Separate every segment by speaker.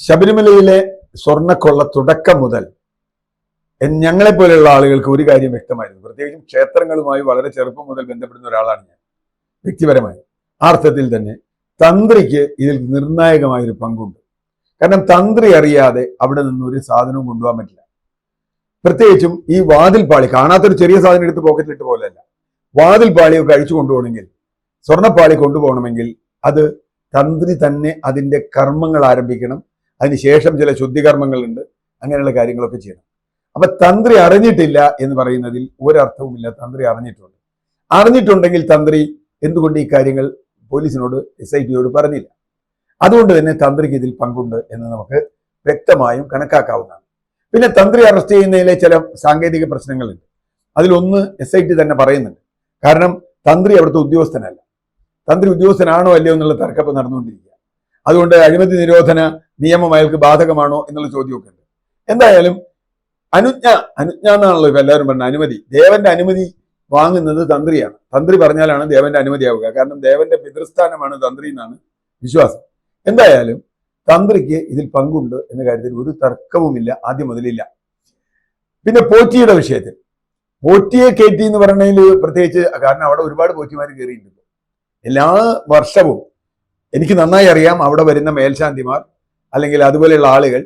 Speaker 1: ശബരിമലയിലെ സ്വർണ്ണക്കൊള്ള തുടക്കം മുതൽ ഞങ്ങളെപ്പോലെയുള്ള ആളുകൾക്ക് ഒരു കാര്യം വ്യക്തമായിരുന്നു. പ്രത്യേകിച്ചും ക്ഷേത്രങ്ങളുമായി വളരെ ചെറുപ്പം മുതൽ ബന്ധപ്പെടുന്ന ഒരാളാണ് ഞാൻ വ്യക്തിപരമായി. ആ അർത്ഥത്തിൽ തന്നെ തന്ത്രിക്ക് ഇതിൽ നിർണായകമായൊരു പങ്കുണ്ട്. കാരണം തന്ത്രി അറിയാതെ അവിടെ നിന്ന് ഒരു സാധനവും കൊണ്ടുപോകാൻ പറ്റില്ല. പ്രത്യേകിച്ചും ഈ വാതിൽപ്പാളി, കാണാത്തൊരു ചെറിയ സാധനം എടുത്ത് പോക്കറ്റിലിട്ട് പോലെയല്ല, വാതിൽപ്പാളിയൊക്കെ അഴിച്ചു കൊണ്ടുപോകണമെങ്കിൽ, സ്വർണ്ണപ്പാളി കൊണ്ടുപോകണമെങ്കിൽ അത് തന്ത്രി തന്നെ അതിന്റെ കർമ്മങ്ങൾ ആരംഭിക്കണം. അതിനുശേഷം ചില ശുദ്ധികർമ്മങ്ങളുണ്ട്, അങ്ങനെയുള്ള കാര്യങ്ങളൊക്കെ ചെയ്യണം. അപ്പൊ തന്ത്രി അറിഞ്ഞിട്ടില്ല എന്ന് പറയുന്നതിൽ ഒരർത്ഥവുമില്ല. തന്ത്രി അറിഞ്ഞിട്ടുണ്ടെങ്കിൽ തന്ത്രി എന്തുകൊണ്ട് ഈ കാര്യങ്ങൾ പോലീസിനോട് SIT പറഞ്ഞില്ല? അതുകൊണ്ട് തന്നെ തന്ത്രിക്ക് ഇതിൽ പങ്കുണ്ട് എന്ന് നമുക്ക് വ്യക്തമായും കണക്കാക്കാവുന്നതാണ്. പിന്നെ തന്ത്രി അറസ്റ്റ് ചെയ്യുന്നതിലെ ചില സാങ്കേതിക പ്രശ്നങ്ങളുണ്ട്. അതിലൊന്ന് SIT തന്നെ പറയുന്നുണ്ട്. കാരണം തന്ത്രി അവിടുത്തെ ഉദ്യോഗസ്ഥനല്ല. തന്ത്രി ഉദ്യോഗസ്ഥനാണോ അല്ലയോ എന്നുള്ള തർക്കപ്പ് നടന്നുകൊണ്ടിരിക്കുക. അതുകൊണ്ട് അഴിമതി നിരോധന നിയമം അയാൾക്ക് ബാധകമാണോ എന്നുള്ള ചോദ്യമൊക്കെ ഉണ്ട്. എന്തായാലും അനുജ്ഞ എന്നാണല്ലോ ഇപ്പൊ എല്ലാവരും പറഞ്ഞ അനുമതി. ദേവന്റെ അനുമതി വാങ്ങുന്നത് തന്ത്രിയാണ്. തന്ത്രി പറഞ്ഞാലാണ് ദേവന്റെ അനുമതി ആവുക. കാരണം ദേവന്റെ പിതൃസ്ഥാനമാണ് തന്ത്രി എന്നാണ് വിശ്വാസം. എന്തായാലും തന്ത്രിക്ക് ഇതിൽ പങ്കുണ്ട് എന്ന കാര്യത്തിൽ ഒരു തർക്കവുമില്ല, ആദ്യം മുതലില്ല. പിന്നെ പോറ്റിയുടെ വിഷയത്തിൽ പോറ്റിയെ കയറ്റി എന്ന് പറഞ്ഞതിൽ പ്രത്യേകിച്ച്, കാരണം അവിടെ ഒരുപാട് പോറ്റിമാർ കയറിയിട്ടുണ്ട്. എല്ലാ വർഷവും എനിക്ക് നന്നായി അറിയാം, അവിടെ വരുന്ന മേൽശാന്തിമാർ അല്ലെങ്കിൽ അതുപോലെയുള്ള ആളുകൾ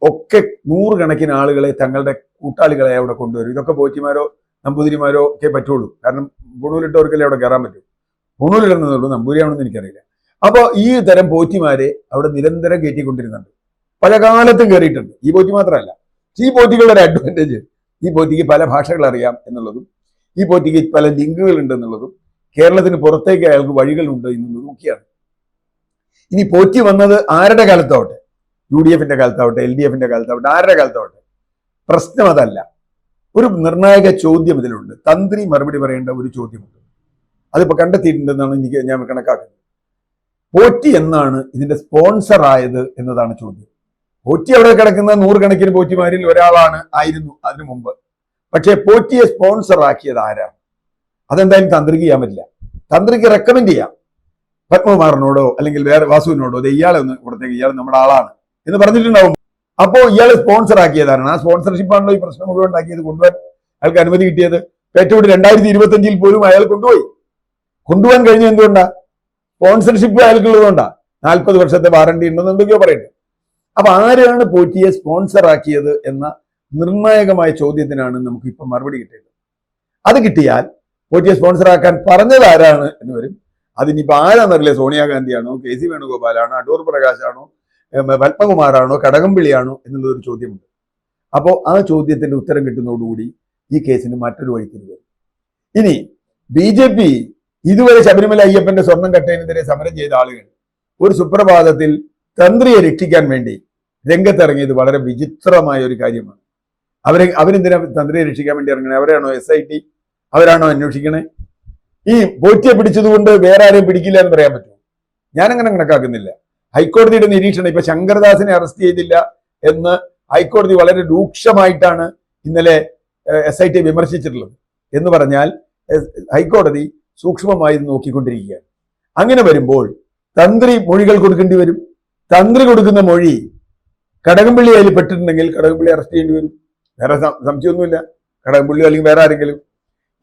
Speaker 1: ഒക്കെ നൂറുകണക്കിന് ആളുകളെ തങ്ങളുടെ കൂട്ടാളികളെ അവിടെ കൊണ്ടുവരും. ഇതൊക്കെ പോറ്റിമാരോ നമ്പൂതിരിമാരോ ഒക്കെ പറ്റുള്ളൂ. കാരണം പുണൂലിട്ടവർക്കല്ലേ അവിടെ കയറാൻ പറ്റും. പുണൂലിടുന്നതുള്ളൂ, നമ്പൂരിയാണെന്ന് എനിക്കറിയില്ല. അപ്പോൾ ഈ തരം പോറ്റിമാരെ അവിടെ നിരന്തരം കയറ്റിക്കൊണ്ടിരുന്നുണ്ട്. പല കാലത്തും കയറിയിട്ടുണ്ട്. ഈ പോറ്റി മാത്രമല്ല, ഈ പോറ്റികളുടെ ഒരു അഡ്വാൻറ്റേജ്, ഈ പോറ്റിക്ക് പല ഭാഷകൾ അറിയാം എന്നുള്ളതും, ഈ പോറ്റിക്ക് പല ലിങ്കുകൾ ഉണ്ട് എന്നുള്ളതും, കേരളത്തിന് പുറത്തേക്ക് അയാൾക്ക് വഴികളുണ്ട് എന്നുള്ളതും ഒക്കെയാണ്. ഇനി പോറ്റി വന്നത് ആരുടെ കാലത്താവട്ടെ, UDF-ന്റെ കാലത്താവട്ടെ, LDF-ന്റെ കാലത്താവട്ടെ, ആരുടെ കാലത്താവട്ടെ, പ്രശ്നം അതല്ല. ഒരു നിർണായക ചോദ്യം ഇതിലുണ്ട്. തന്ത്രി മറുപടി പറയേണ്ട ഒരു ചോദ്യമുണ്ട്. അതിപ്പോ കണ്ടെത്തിയിട്ടുണ്ടെന്നാണ് ഞാൻ കണക്കാക്കുന്നത്. പോറ്റി എന്നാണ് ഇതിന്റെ സ്പോൺസർ ആയത് എന്നതാണ് ചോദ്യം. പോറ്റി അവിടെ കിടക്കുന്ന നൂറുകണക്കിന് പോറ്റിമാരിൽ ആയിരുന്നു അതിനു മുമ്പ്. പക്ഷെ പോറ്റിയെ സ്പോൺസർ ആക്കിയത് ആരാണ്? അതെന്തായാലും തന്ത്രിക്ക് ചെയ്യാൻ പറ്റില്ല. തന്ത്രിക്ക് റെക്കമെൻഡ് ചെയ്യാം, പത്മകുമാറിനോടോ അല്ലെങ്കിൽ വേറെ വാസുവിനോടോ, ഇയാളെ ഒന്ന് കൊടുത്തേക്ക്, ഇയാൾ നമ്മുടെ ആളാണ് എന്ന് പറഞ്ഞിട്ടുണ്ടാവും. അപ്പോൾ ഇയാൾ സ്പോൺസർ ആക്കിയതാണ്. ആ സ്പോൺസർഷിപ്പാണല്ലോ ഈ പ്രശ്നം മുഴുവൻ ഉണ്ടാക്കിയത്. കൊണ്ടുപോകാൻ അയാൾക്ക് അനുമതി കിട്ടിയത് പേറ്റോട് 2025 പോലും അയാൾ കൊണ്ടുപോകാൻ കഴിഞ്ഞ എന്തുകൊണ്ടാ? സ്പോൺസർഷിപ്പ് അയാൾക്കുള്ളതുകൊണ്ടാ. 40 വർഷത്തെ വാറണ്ടി ഉണ്ടെന്ന് എന്തൊക്കെയോ പറയുന്നത്. അപ്പൊ ആരാണ് പോറ്റിയെ സ്പോൺസർ ആക്കിയത് എന്ന നിർണായകമായ ചോദ്യത്തിനാണ് നമുക്ക് ഇപ്പൊ മറുപടി കിട്ടേണ്ടത്. അത് കിട്ടിയാൽ പോറ്റിയെ സ്പോൺസർ ആക്കാൻ പറഞ്ഞത് ആരാണ് എന്ന് വരും. അതിനിപ്പോ ആരാന്നറിയില്ല, സോണിയാഗാന്ധിയാണോ, KC വേണുഗോപാലാണോ, അടൂർ പ്രകാശാണോ, പത്മകുമാറാണോ, കടകംപള്ളിയാണോ എന്നുള്ളൊരു ചോദ്യമുണ്ട്. അപ്പോൾ ആ ചോദ്യത്തിന്റെ ഉത്തരം കിട്ടുന്നതോടുകൂടി ഈ കേസിന് മറ്റൊരു വഴിക്ക് വരും. ഇനി BJP ഇതുവരെ ശബരിമല അയ്യപ്പന്റെ സ്വർണം കട്ടതിനെതിരെ സമരം ചെയ്ത ആളുകൾ ഒരു സുപ്രഭാതത്തിൽ തന്ത്രിയെ രക്ഷിക്കാൻ വേണ്ടി രംഗത്തിറങ്ങിയത് വളരെ വിചിത്രമായ ഒരു കാര്യമാണ്. അവരെന്തിനാ തന്ത്രിയെ രക്ഷിക്കാൻ വേണ്ടി ഇറങ്ങണേ? അവരാണോ SIT? അവരാണോ അന്വേഷിക്കണേ? ഈ പോറ്റിയെ പിടിച്ചതുകൊണ്ട് വേറെ ആരെയും പിടിക്കില്ല എന്ന് പറയാൻ പറ്റുമോ? ഞാനങ്ങനെ കണക്കാക്കുന്നില്ല. ഹൈക്കോടതിയുടെ നിരീക്ഷണം, ഇപ്പൊ ശങ്കർദാസിനെ അറസ്റ്റ് ചെയ്തില്ല എന്ന് ഹൈക്കോടതി വളരെ രൂക്ഷമായിട്ടാണ് ഇന്നലെ SIT വിമർശിച്ചിട്ടുള്ളത്. എന്ന് പറഞ്ഞാൽ ഹൈക്കോടതി സൂക്ഷ്മമായി നോക്കിക്കൊണ്ടിരിക്കുകയാണ്. അങ്ങനെ വരുമ്പോൾ തന്ത്രി മൊഴികൾ കൊടുക്കേണ്ടി വരും. തന്ത്രി കൊടുക്കുന്ന മൊഴി കടകംപള്ളി അതിൽ പെട്ടിട്ടുണ്ടെങ്കിൽ കടകംപള്ളി അറസ്റ്റ് ചെയ്യേണ്ടി വരും. വേറെ സംശയമൊന്നുമില്ല. കടകംപള്ളി അല്ലെങ്കിൽ വേറെ ആരെങ്കിലും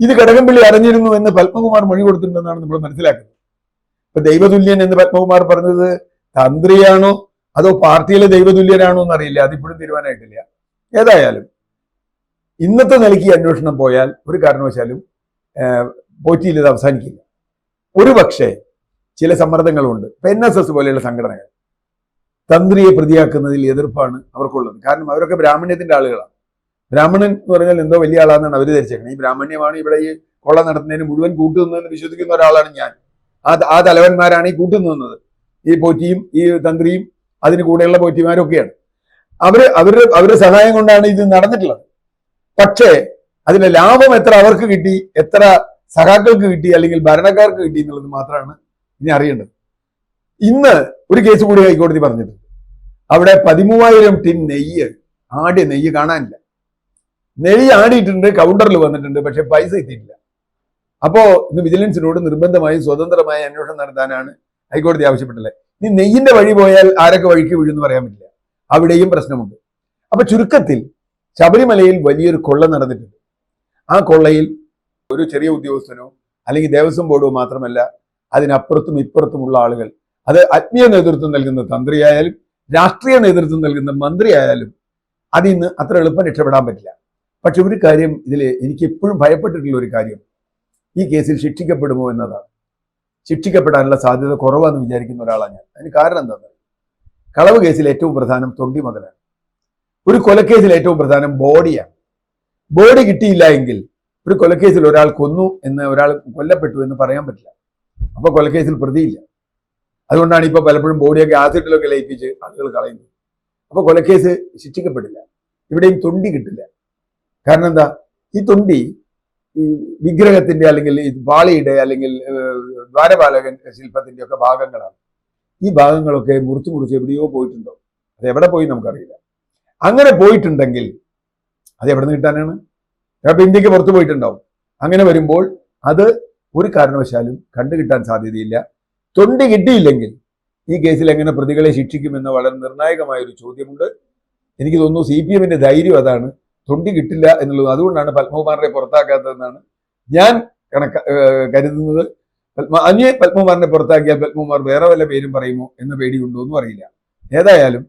Speaker 1: ഇത് കടകംപള്ളി അറിഞ്ഞിരുന്നു എന്ന് പത്മകുമാർ മൊഴി കൊടുത്തിട്ടുണ്ടെന്നാണ് നമ്മൾ മനസ്സിലാക്കുന്നത്. ഇപ്പൊ ദൈവതുല്യൻ എന്ന് പത്മകുമാർ പറഞ്ഞത് തന്ത്രിയാണോ അതോ പാർട്ടിയിലെ ദൈവതുല്യനാണോ എന്നറിയില്ല. അതിപ്പോഴും തീരുമാനമായിട്ടില്ല. ഏതായാലും ഇന്നത്തെ നിലയ്ക്ക് അന്വേഷണം പോയാൽ ഒരു കാരണവശാലും പോറ്റിയിൽ ഇത് അവസാനിക്കില്ല. ഒരു പക്ഷേ ചില സമ്മർദ്ദങ്ങളുണ്ട്. ഇപ്പൊ NSS പോലെയുള്ള സംഘടനകൾ തന്ത്രിയെ പ്രതിയാക്കുന്നതിൽ എതിർപ്പാണ് അവർക്കുള്ളത്. കാരണം അവരൊക്കെ ബ്രാഹ്മണ്യത്തിന്റെ ആളുകളാണ്. ബ്രാഹ്മണൻ എന്ന് പറഞ്ഞാൽ എന്തോ വലിയ ആളാണെന്നാണ് അവർ ധരിച്ചേക്കുന്നത്. ഈ ബ്രാഹ്മണ്യമാണ് ഇവിടെ ഈ കൊള്ള നടത്തുന്നതിന് മുഴുവൻ കൂട്ടുനിന്നെന്ന് വിശ്വസിക്കുന്ന ഒരാളാണ് ഞാൻ. ആ തലവന്മാരാണ് ഈ കൂട്ടുനിന്നത്. ഈ പോറ്റിയും ഈ തന്ത്രിയും അതിന് കൂടെയുള്ള പോറ്റിമാരും ഒക്കെയാണ്. അവരുടെ സഹായം കൊണ്ടാണ് ഇത് നടന്നിട്ടുള്ളത്. പക്ഷേ അതിന്റെ ലാഭം എത്ര അവർക്ക് കിട്ടി, എത്ര സഖാക്കൾക്ക് കിട്ടി, അല്ലെങ്കിൽ ഭരണക്കാർക്ക് കിട്ടി എന്നുള്ളത് മാത്രമാണ് ഇനി അറിയേണ്ടത്. ഇന്ന് ഒരു കേസ് കൂടി ഹൈക്കോടതി പറഞ്ഞിട്ടുണ്ട്. അവിടെ 13,000 ടിൻ നെയ്യ്, ആടിയ നെയ്യ് കാണാനില്ല. നെയ്യ് ആടിയിട്ടുണ്ട്, കൗണ്ടറിൽ വന്നിട്ടുണ്ട്, പക്ഷെ പൈസ എത്തിയിട്ടില്ല. അപ്പോ ഇന്ന് വിജിലൻസിനോട് നിർബന്ധമായും സ്വതന്ത്രമായ അന്വേഷണം നടത്താനാണ് ഹൈക്കോടതി ആവശ്യപ്പെട്ടിട്ടുള്ളത്. ഇനി നെയ്യിന്റെ വഴി പോയാൽ ആരൊക്കെ വഴിക്ക് വീഴുമെന്ന് പറയാൻ പറ്റില്ല. അവിടെയും പ്രശ്നമുണ്ട്. അപ്പൊ ചുരുക്കത്തിൽ ശബരിമലയിൽ വലിയൊരു കൊള്ള നടന്നിട്ടുണ്ട്. ആ കൊള്ളയിൽ ഒരു ചെറിയ ഉദ്യോഗസ്ഥനോ അല്ലെങ്കിൽ ദേവസ്വം ബോർഡോ മാത്രമല്ല, അതിനപ്പുറത്തും ഇപ്പുറത്തുമുള്ള ആളുകൾ, അത് ആത്മീയ നേതൃത്വം നൽകുന്ന തന്ത്രിയായാലും രാഷ്ട്രീയ നേതൃത്വം നൽകുന്ന മന്ത്രിയായാലും അതിന്ന് അത്ര എളുപ്പം രക്ഷപ്പെടാൻ പറ്റില്ല. പക്ഷെ ഒരു കാര്യം ഇതിൽ എനിക്ക് എപ്പോഴും ഭയപ്പെട്ടിട്ടുള്ള ഒരു കാര്യം, ഈ കേസിൽ ശിക്ഷിക്കപ്പെടുമോ എന്നതാണ്. ശിക്ഷിക്കപ്പെടാനുള്ള സാധ്യത കുറവാന്ന് വിചാരിക്കുന്ന ഒരാളാണ് ഞാൻ. അതിന് കാരണം എന്താണ്? കളവ് കേസിൽ ഏറ്റവും പ്രധാനം തൊണ്ടി മുതലാണ്. ഒരു കൊലക്കേസിൽ ഏറ്റവും പ്രധാനം ബോഡിയാണ്. ബോഡി കിട്ടിയില്ല എങ്കിൽ ഒരു കൊലക്കേസിൽ ഒരാൾ കൊന്നു എന്ന്, ഒരാൾ കൊല്ലപ്പെട്ടു എന്ന് പറയാൻ പറ്റില്ല. അപ്പൊ കൊലക്കേസിൽ പ്രതിയില്ല. അതുകൊണ്ടാണ് ഇപ്പൊ പലപ്പോഴും ബോഡിയൊക്കെ ആസിഡിലൊക്കെ ലയിപ്പിച്ച് ആളുകൾ കളയുന്നത്. അപ്പൊ കൊലക്കേസ് ശിക്ഷിക്കപ്പെടില്ല. ഇവിടെയും തൊണ്ടി കിട്ടില്ല. കാരണം എന്താ? ഈ തൊണ്ടി ഈ വിഗ്രഹത്തിന്റെ അല്ലെങ്കിൽ വാളിയുടെ അല്ലെങ്കിൽ ദ്വാരപാലകൻ ശില്പത്തിന്റെ ഒക്കെ ഭാഗങ്ങളാണ്. ഈ ഭാഗങ്ങളൊക്കെ മുറിച്ച് എവിടെയോ പോയിട്ടുണ്ടോ? അത് എവിടെ പോയി നമുക്കറിയില്ല. അങ്ങനെ പോയിട്ടുണ്ടെങ്കിൽ അത് എവിടെ നിന്ന് കിട്ടാനാണ്? ചിലപ്പോൾ ഇന്ത്യക്ക് പുറത്തു പോയിട്ടുണ്ടാവും. അങ്ങനെ വരുമ്പോൾ അത് ഒരു കാരണവശാലും കണ്ടുകിട്ടാൻ സാധ്യതയില്ല. തൊണ്ടി കിട്ടിയില്ലെങ്കിൽ ഈ കേസിൽ എങ്ങനെ പ്രതികളെ ശിക്ഷിക്കുമെന്ന വളരെ നിർണായകമായ ഒരു ചോദ്യമുണ്ട്. എനിക്ക് തോന്നുന്നു CPM ധൈര്യം അതാണ്, തൊണ്ടി കിട്ടില്ല എന്നുള്ളത്. അതുകൊണ്ടാണ് പത്മകുമാറിനെ പുറത്താക്കാത്തതെന്നാണ് ഞാൻ കരുതുന്നത്. പത്മകുമാറിനെ പുറത്താക്കിയാൽ പത്മകുമാർ വേറെ വല്ല പേരും പറയുമോ എന്ന പേടിയുണ്ടോ എന്നും അറിയില്ല. ഏതായാലും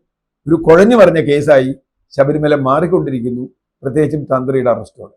Speaker 1: ഒരു കുഴഞ്ഞു പറഞ്ഞ കേസായി ശബരിമല മാറിക്കൊണ്ടിരിക്കുന്നു, പ്രത്യേകിച്ചും തന്ത്രിയുടെ അറസ്റ്റോടെ.